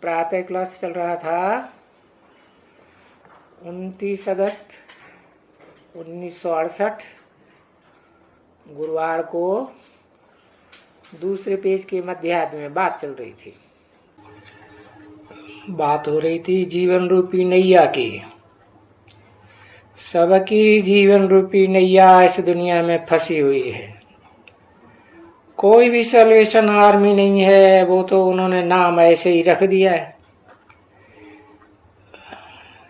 प्रातः क्लास चल रहा था 29 अगस्त 1968 गुरुवार को। दूसरे पेज के मध्यार्ध में बात चल रही थी। बात हो रही थी जीवन रूपी नैया की। सबकी जीवन रूपी नैया इस दुनिया में फंसी हुई है। कोई भी सैल्वेशन आर्मी नहीं है, वो तो उन्होंने नाम ऐसे ही रख दिया है,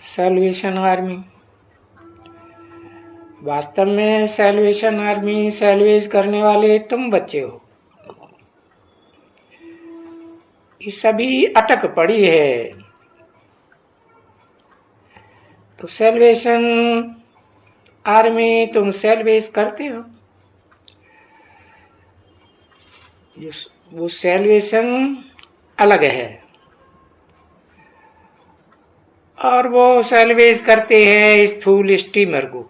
सैल्वेशन आर्मी। वास्तव में सैल्वेशन आर्मी सैल्वेज करने वाले तुम बच्चे हो। ये सभी अटक पड़ी है। तो सैल्वेशन आर्मी तुम सैल्वेज करते हो। वो सैल्वेशन अलग है और वो सैल्वेज करते हैं स्थूल स्टीमर को।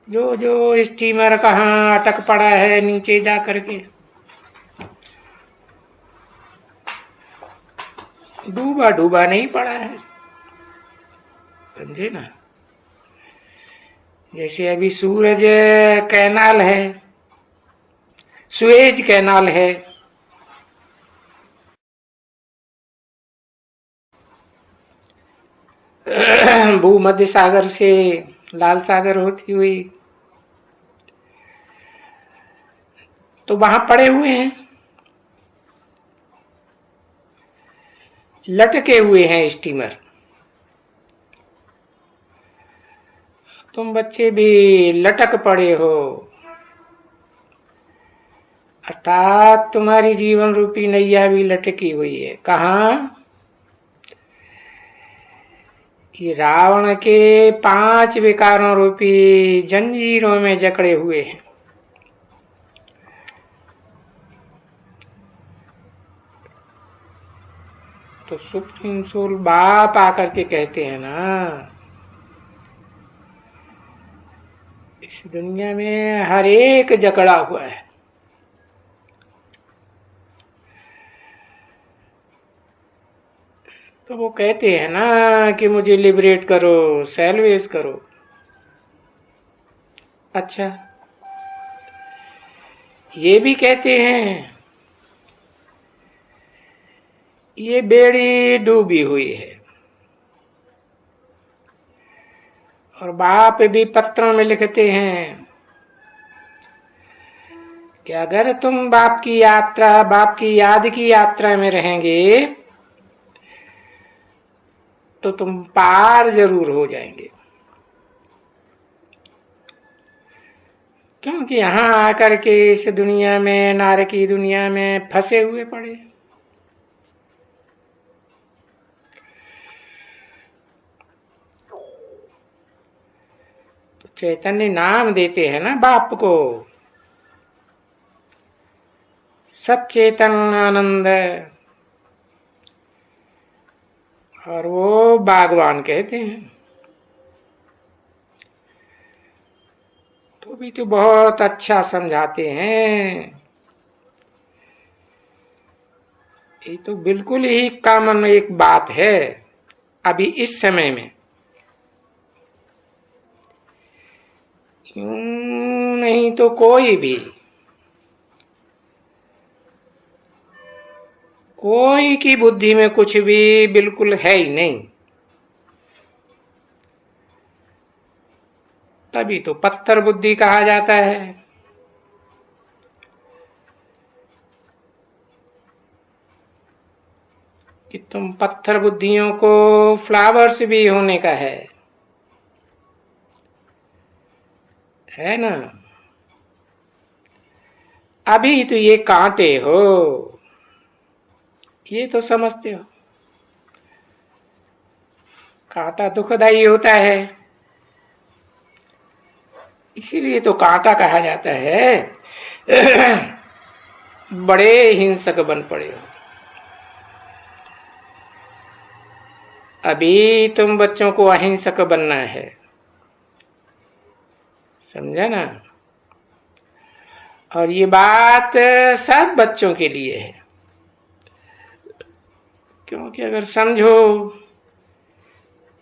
जो जो स्टीमर कहाँ अटक पड़ा है नीचे जा करके, डूबा डूबा नहीं पड़ा है, समझे ना। जैसे अभी सूरज कैनाल है, सुएज कैनाल है, भूमध्य सागर से लाल सागर होती हुई, तो वहां पड़े हुए हैं, लटके हुए हैं स्टीमर। तुम बच्चे भी लटक पड़े हो, अर्थात तुम्हारी जीवन रूपी नैया भी लटकी हुई है। कहाँ? ये रावण के 5 विकारों रूपी जंजीरों में जकड़े हुए हैं। तो सुप्रीम सोल बाप आकर के कहते हैं ना, इस दुनिया में हर एक जकड़ा हुआ है। तो वो कहते हैं ना कि मुझे लिबरेट करो, सैल्वेज करो। अच्छा, ये भी कहते हैं ये बेड़ी डूबी हुई है। और बाप भी पत्रों में लिखते हैं कि अगर तुम बाप की यात्रा, बाप की याद की यात्रा में रहेंगे तो तुम पार जरूर हो जाएंगे। क्योंकि यहां आकर के इस दुनिया में, नार की दुनिया में फंसे हुए पड़े। तो चैतन्य नाम देते हैं ना बाप को, सच्चेतन आनंद, और वो बागवान कहते हैं। तो भी तो बहुत अच्छा समझाते हैं। ये तो बिल्कुल ही कॉमन एक बात है अभी इस समय में। यूं नहीं तो कोई की बुद्धि में कुछ भी बिल्कुल है ही नहीं। तभी तो पत्थर बुद्धि कहा जाता है। कि तुम पत्थर बुद्धियों को फ्लावर्स भी होने का है ना। अभी तो ये कांटे हो, ये तो समझते हो। कांटा दुखदाई होता है, इसीलिए तो कांटा कहा जाता है। बड़े हिंसक बन पड़े हो। अभी तुम बच्चों को अहिंसक बनना है, समझा ना। और ये बात सब बच्चों के लिए है, क्योंकि अगर समझो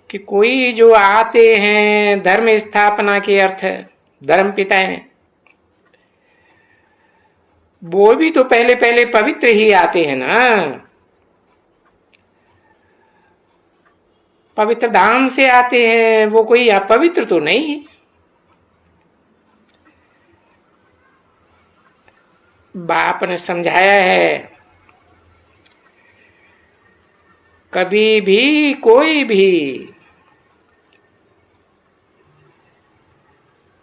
कि कोई जो आते हैं धर्म स्थापना के अर्थ धर्म पिताएं, वो भी तो पहले पहले पवित्र ही आते हैं ना, पवित्र धाम से आते हैं, वो कोई अपवित्र तो नहीं। बाप ने समझाया है, कभी भी कोई भी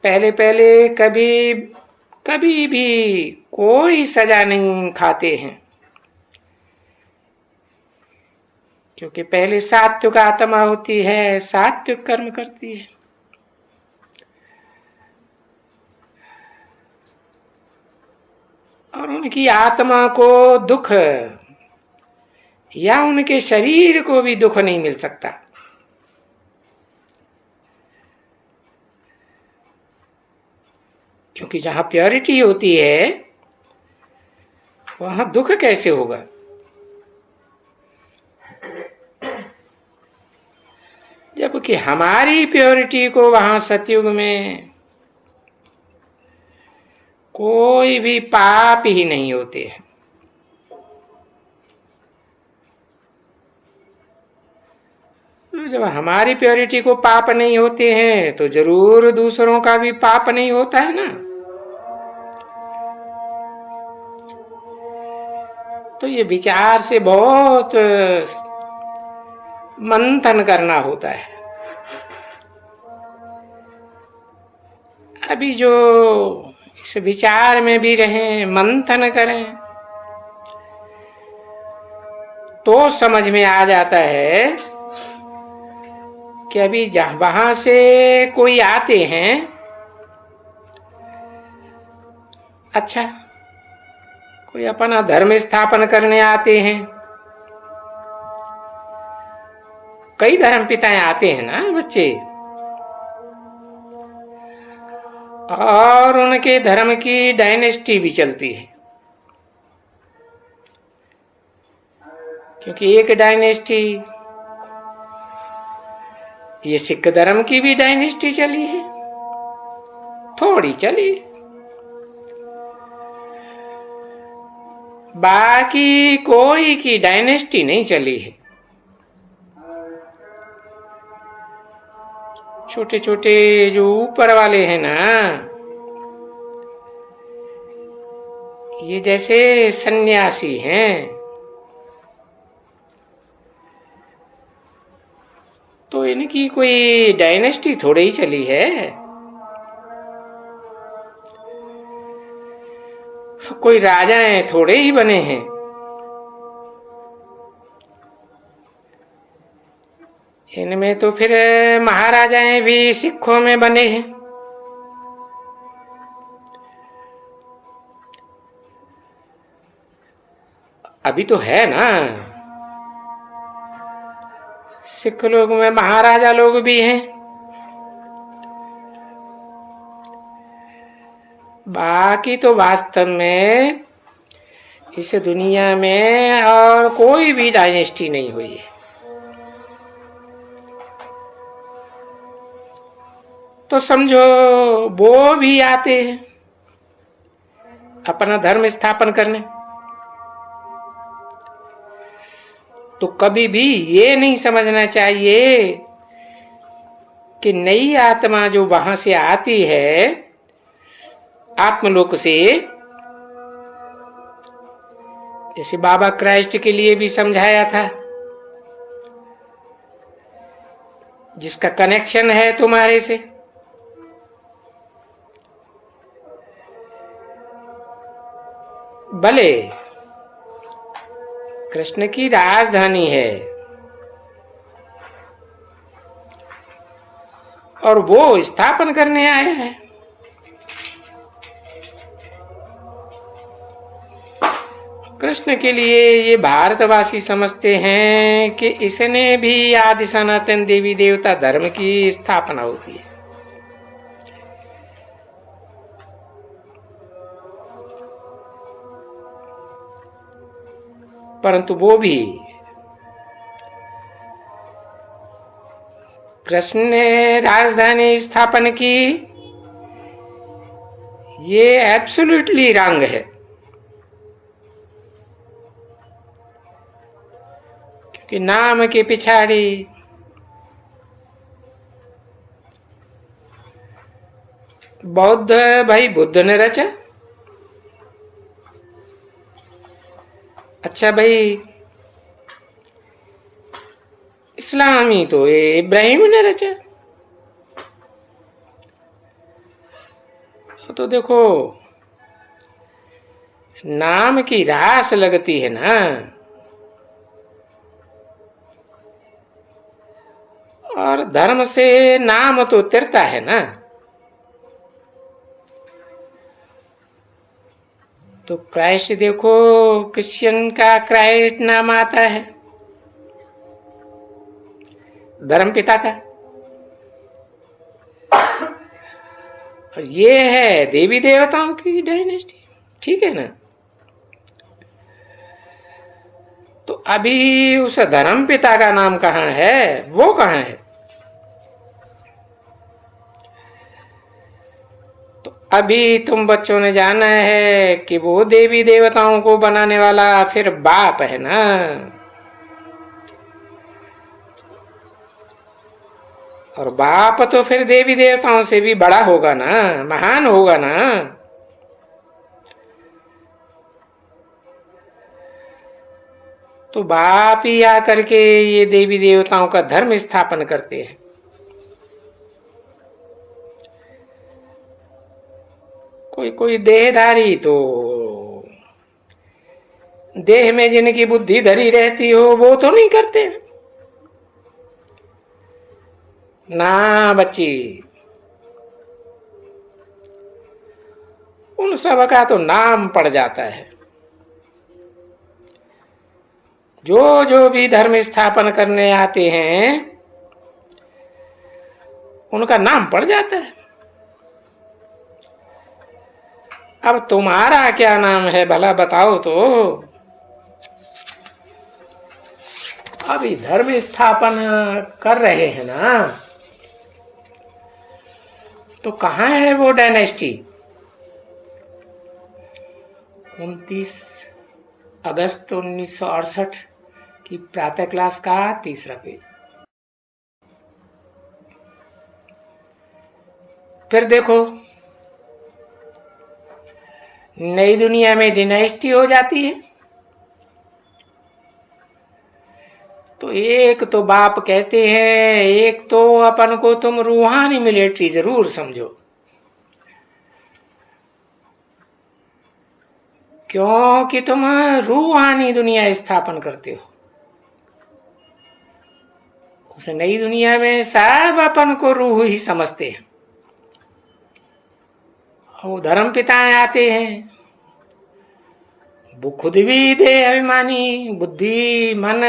पहले पहले कभी भी कोई सजा नहीं खाते हैं, क्योंकि पहले सात्विक आत्मा होती है, सात्विक कर्म करती है। और उनकी आत्मा को दुख या उनके शरीर को भी दुख नहीं मिल सकता, क्योंकि जहां प्योरिटी होती है वहां दुख कैसे होगा। जबकि हमारी प्योरिटी को वहां सतयुग में कोई भी पाप ही नहीं होते हैं। जब हमारी प्योरिटी को पाप नहीं होते हैं तो जरूर दूसरों का भी पाप नहीं होता है ना। तो ये विचार से बहुत मंथन करना होता है। अभी जो इस विचार में भी रहें, मंथन करें, तो समझ में आ जाता है कि अभी वहां से कोई आते हैं, अच्छा कोई अपना धर्म स्थापन करने आते हैं, कई धर्म पिताएं आते हैं ना बच्चे, और उनके धर्म की डायनेस्टी भी चलती है, क्योंकि एक डायनेस्टी ये सिख धर्म की भी डायनेस्टी चली है, थोड़ी चली, बाकी कोई की डायनेस्टी नहीं चली है। छोटे छोटे जो ऊपर वाले हैं ना, ये जैसे सन्यासी हैं, तो इनकी कोई डायनेस्टी थोड़ी ही चली है, कोई राजाएं थोड़े ही बने हैं। इनमें तो फिर महाराजाएं भी सिखों में बने हैं। अभी तो है ना, सिख लोग में महाराजा लोग भी हैं। बाकी तो वास्तव में इस दुनिया में और कोई भी डायनेस्टी नहीं हुई है। तो समझो वो भी आते हैं अपना धर्म स्थापन करने, तो कभी भी ये नहीं समझना चाहिए कि नई आत्मा जो वहां से आती है आत्मलोक से, जैसे बाबा क्राइस्ट के लिए भी समझाया था, जिसका कनेक्शन है तुम्हारे से, भले कृष्ण की राजधानी है और वो स्थापन करने आया है, कृष्ण के लिए ये भारतवासी समझते हैं कि इसने भी आदि सनातन देवी देवता धर्म की स्थापना होती है। परंतु वो भी कृष्ण ने राजधानी स्थापन की, ये एब्सोल्युटली रॉन्ग है। क्योंकि नाम के पिछाड़ी बौद्ध भाई बुद्ध ने रचा। अच्छा भाई, इस्लामी तो ये इब्राहिम ने रचा। तो देखो, नाम की रास लगती है ना, और धर्म से नाम तो तिरता है ना। तो क्राइस्ट देखो, क्रिश्चियन का क्राइस्ट नाम आता है, धर्म पिता का। और ये है देवी देवताओं की डायनेस्टी, ठीक है ना। तो अभी उस धर्म पिता का नाम कहाँ है, वो कहाँ है? तो अभी तुम बच्चों ने जाना है कि वो देवी देवताओं को बनाने वाला फिर बाप है ना। और बाप तो फिर देवी देवताओं से भी बड़ा होगा ना, महान होगा ना। तो बाप ही आकर के ये देवी देवताओं का धर्म स्थापन करते हैं। कोई कोई देहधारी तो देह में जिनकी बुद्धि धरी रहती हो वो तो नहीं करते ना बच्ची। उन सब का तो नाम पड़ जाता है। जो जो भी धर्म स्थापन करने आते हैं उनका नाम पड़ जाता है। अब तुम्हारा क्या नाम है भला बताओ तो। अभी धर्म स्थापन कर रहे हैं ना, तो कहाँ है वो डायनेस्टी? 29 अगस्त 1968 की प्रातः क्लास का 3रा पेज। फिर देखो, नई दुनिया में डायनेस्टी हो जाती है तो एक तो बाप कहते हैं, एक तो अपन को तुम रूहानी मिलिट्री जरूर समझो। क्योंकि तुम रूहानी दुनिया स्थापन करते हो। उस नई दुनिया में सब अपन को रूह ही समझते हैं। वो धर्म पिताएं आते हैं, वो खुद भी देह अभिमानी, बुद्धि मन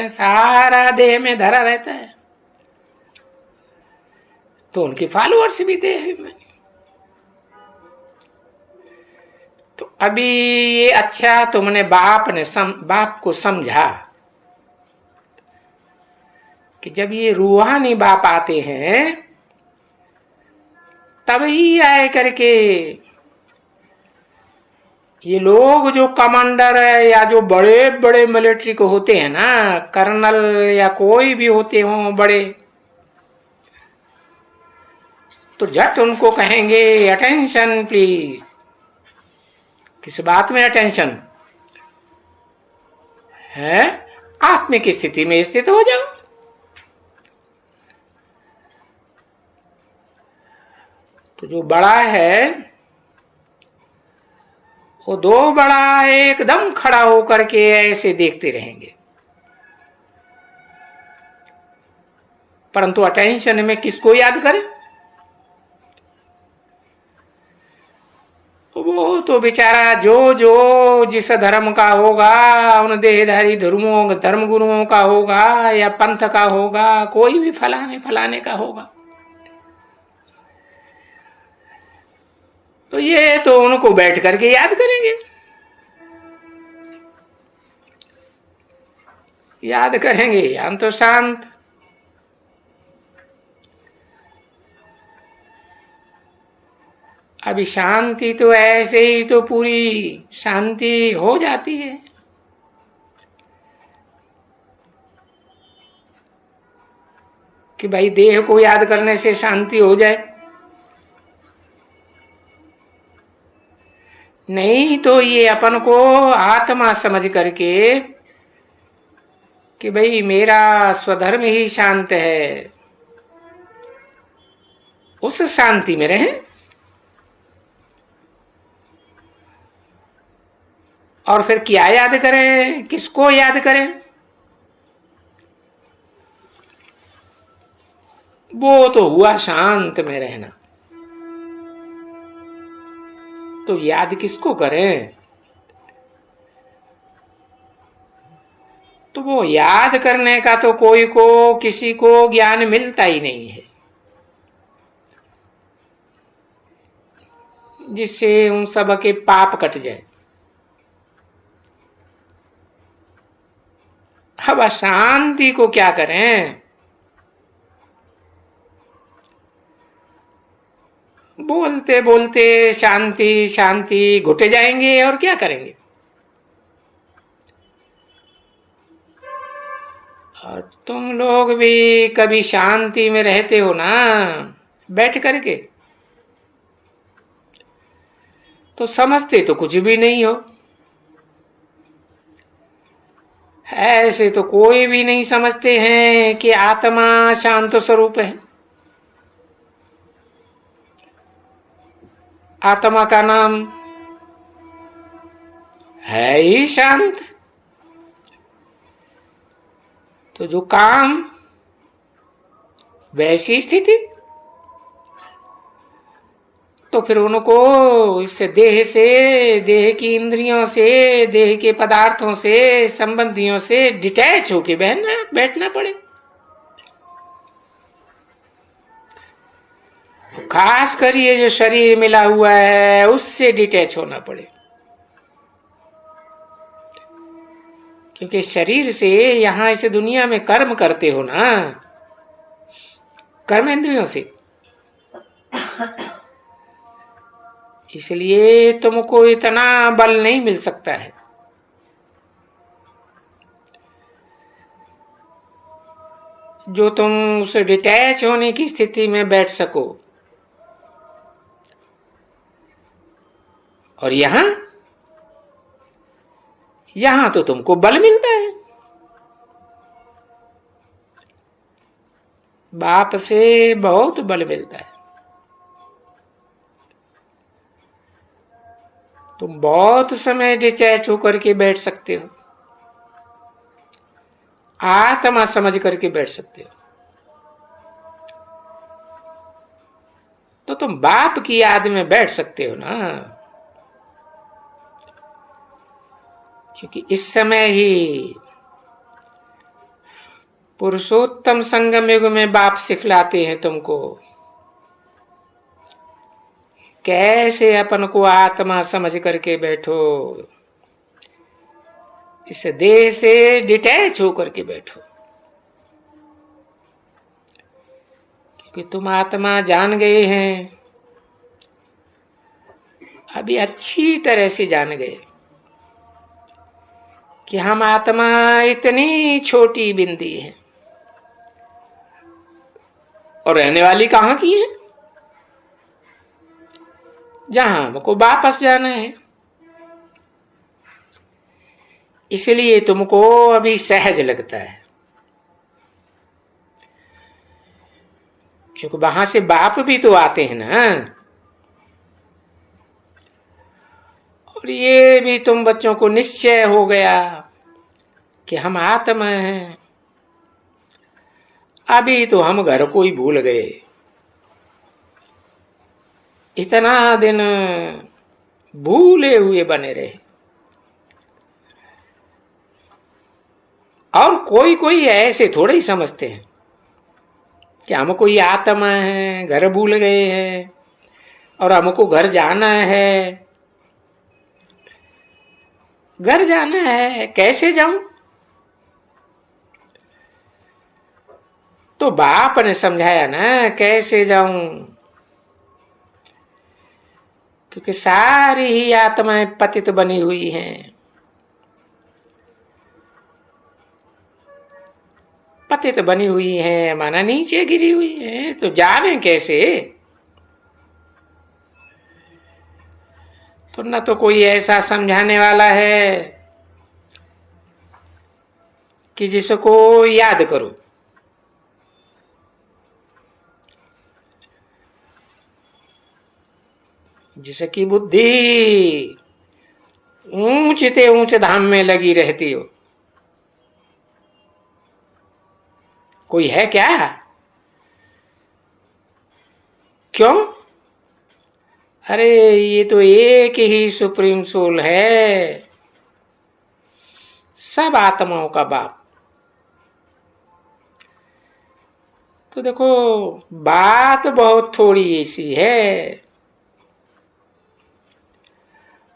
सारा देह में धरा रहता है, तो उनके फॉलोअर्स भी देह अभिमानी। तो अभी ये अच्छा तुमने बाप को समझा कि जब ये रूहानी बाप आते हैं तभी आए करके ये लोग जो कमांडर है या जो बड़े बड़े मिलिट्री को होते हैं ना, कर्नल या कोई भी होते हों बड़े, तो झट उनको कहेंगे अटेंशन प्लीज। किस बात में अटेंशन है? आत्मिक स्थिति में स्थित हो जाओ। तो जो बड़ा है वो दो बड़ा एकदम खड़ा होकर के ऐसे देखते रहेंगे, परंतु अटेंशन में किसको याद करें? वो तो बेचारा जो जो जिस धर्म का होगा, उन देहधारी धर्म गुरुओं का होगा या पंथ का होगा, कोई भी फलाने फलाने का होगा, तो ये तो उनको बैठ करके याद करेंगे। याद करेंगे, हम तो शांत। अभी शांति तो ऐसे ही तो पूरी शांति हो जाती है। कि भाई देह को याद करने से शांति हो जाए, नहीं तो ये अपन को आत्मा समझ करके कि भाई मेरा स्वधर्म ही शांत है, उस शांति में रहें। और फिर क्या याद करें, किसको याद करें? वो तो हुआ शांत में रहना, तो याद किसको करें? तो वो याद करने का तो कोई को किसी को ज्ञान मिलता ही नहीं है, जिससे उन सब के पाप कट जाए। अब अशांति को क्या करें? बोलते बोलते शांति शांति घुट जाएंगे और क्या करेंगे? और तुम लोग भी कभी शांति में रहते हो ना बैठ करके, तो समझते तो कुछ भी नहीं हो। ऐसे तो कोई भी नहीं समझते हैं कि आत्मा शांत स्वरूप है। आत्मा का नाम है ही शांत। तो जो काम वैसी स्थिति, तो फिर उनको इस देह से, देह की इंद्रियों से, देह के पदार्थों से, संबंधियों से डिटैच होके बैठना पड़े। खास कर ये जो शरीर मिला हुआ है उससे डिटैच होना पड़े, क्योंकि शरीर से यहां इस दुनिया में कर्म करते हो ना, कर्मेंद्रियों से, इसलिए तुमको इतना बल नहीं मिल सकता है। जो तुम उस डिटैच होने की स्थिति में बैठ सको। और यहां तो तुमको बल मिलता है। बाप से बहुत बल मिलता है। तुम बहुत समय डिटैच होकर के बैठ सकते हो, आत्मा समझ करके बैठ सकते हो। तो तुम बाप की याद में बैठ सकते हो ना, क्योंकि इस समय ही पुरुषोत्तम संगम युग में बाप सिखलाते हैं तुमको कैसे अपन को आत्मा समझ करके बैठो, इस देह से डिटैच होकर के बैठो। क्योंकि तुम आत्मा जान गए हैं, अभी अच्छी तरह से जान गए कि हम आत्मा इतनी छोटी बिंदी है और रहने वाली कहां की है, जहां हमको वापस जाना है। इसलिए तुमको अभी सहज लगता है, क्योंकि वहां से बाप भी तो आते हैं ना। और ये भी तुम बच्चों को निश्चय हो गया कि हम आत्मा हैं। अभी तो हम घर को ही भूल गए, इतना दिन भूले हुए बने रहे। और कोई कोई ऐसे थोड़े ही समझते हैं कि हम कोई आत्मा है, घर भूल गए हैं और हमको घर जाना है। घर जाना है, कैसे जाऊं? तो बाप ने समझाया ना कैसे जाऊं, क्योंकि सारी ही आत्माएं पतित बनी हुई हैं। पतित बनी हुई हैं माना नीचे गिरी हुई हैं, तो जावे कैसे? तो न तो कोई ऐसा समझाने वाला है कि जिसको याद करो। जिसकी बुद्धि ऊंचते ऊंच धाम में लगी रहती हो, कोई है क्या? क्यों? अरे ये तो एक ही सुप्रीम सोल है, सब आत्माओं का बाप। तो देखो बात बहुत थोड़ी ऐसी है,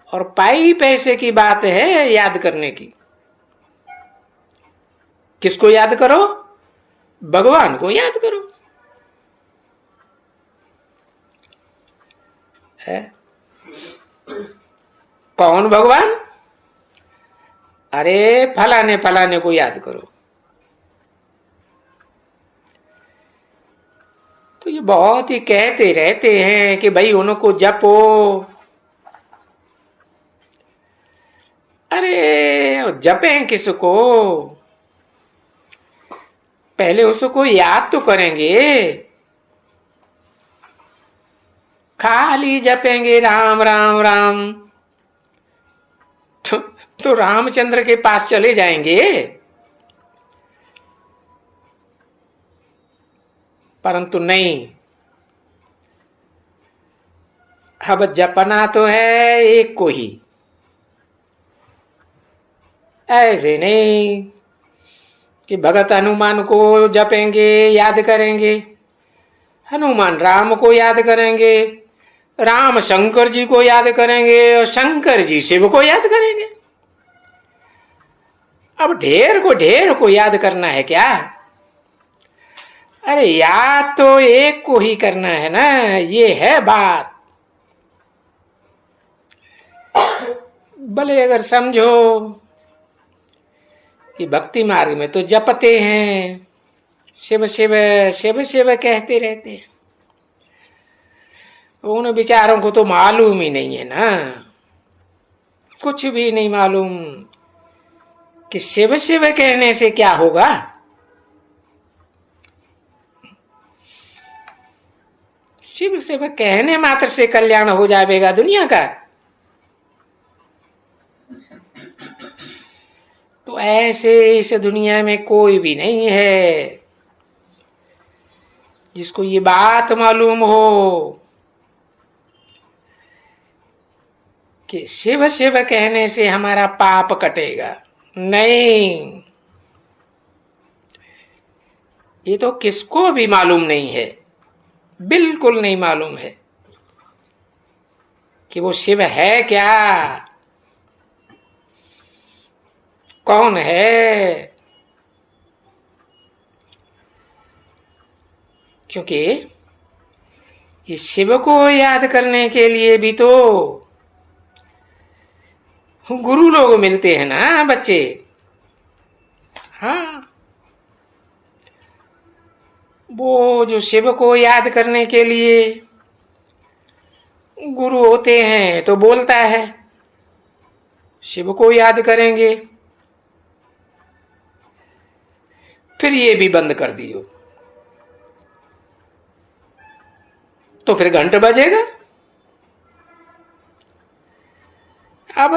और पाई पैसे की बात है याद करने की। किसको याद करो? भगवान को याद करो। है कौन भगवान? अरे फलाने फलाने को याद करो। तो ये बहुत ही कहते रहते हैं कि भाई उनको जपो। अरे जपें किसको? पहले उसको याद तो करेंगे। खाली जपेंगे राम राम राम तो रामचंद्र के पास चले जाएंगे। परंतु नहीं, अब जपना तो है एक को ही, ऐसे नहीं कि भगत हनुमान को जपेंगे याद करेंगे, हनुमान राम को याद करेंगे, राम शंकर जी को याद करेंगे और शंकर जी शिव को याद करेंगे। अब ढेर को याद करना है क्या? अरे याद तो एक को ही करना है ना, ये है बात। भले अगर समझो कि भक्ति मार्ग में तो जपते हैं, शिव शिव शिव शिव कहते रहते हैं, उन विचारों को तो मालूम ही नहीं है ना, कुछ भी नहीं मालूम कि शिव शिव कहने से क्या होगा। शिव शिव कहने मात्र से कल्याण हो जाएगा दुनिया का। तो ऐसे इस दुनिया में कोई भी नहीं है जिसको ये बात मालूम हो कि शिव शिव कहने से हमारा पाप कटेगा। नहीं, ये तो किसको भी मालूम नहीं है, बिल्कुल नहीं मालूम है कि वो शिव है क्या, कौन है। क्योंकि ये शिव को याद करने के लिए भी तो गुरु लोग मिलते हैं ना बच्चे। हाँ, वो जो शिव को याद करने के लिए गुरु होते हैं तो बोलता है शिव को याद करेंगे, फिर ये भी बंद कर दियो, तो फिर घंट बजेगा। अब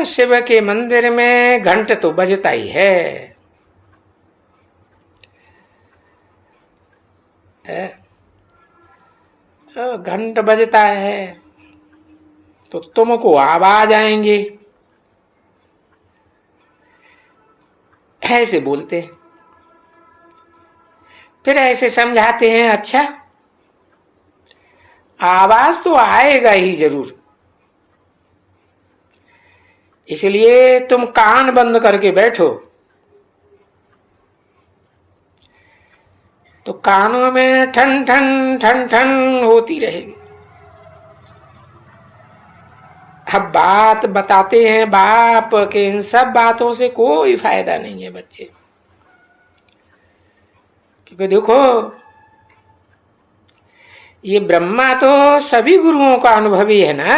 शिव के मंदिर में घंट तो बजता ही है। घंट बजता है तो तुमको आवाज आएंगे, ऐसे बोलते हैं। फिर ऐसे समझाते हैं अच्छा आवाज तो आएगा ही जरूर, इसलिए तुम कान बंद करके बैठो। तो कानों में ठन ठन ठन ठन होती रहेगी। अब बात बताते हैं बाप के, इन सब बातों से कोई फायदा नहीं है बच्चे, क्योंकि देखो ये ब्रह्मा तो सभी गुरुओं का अनुभवी है ना।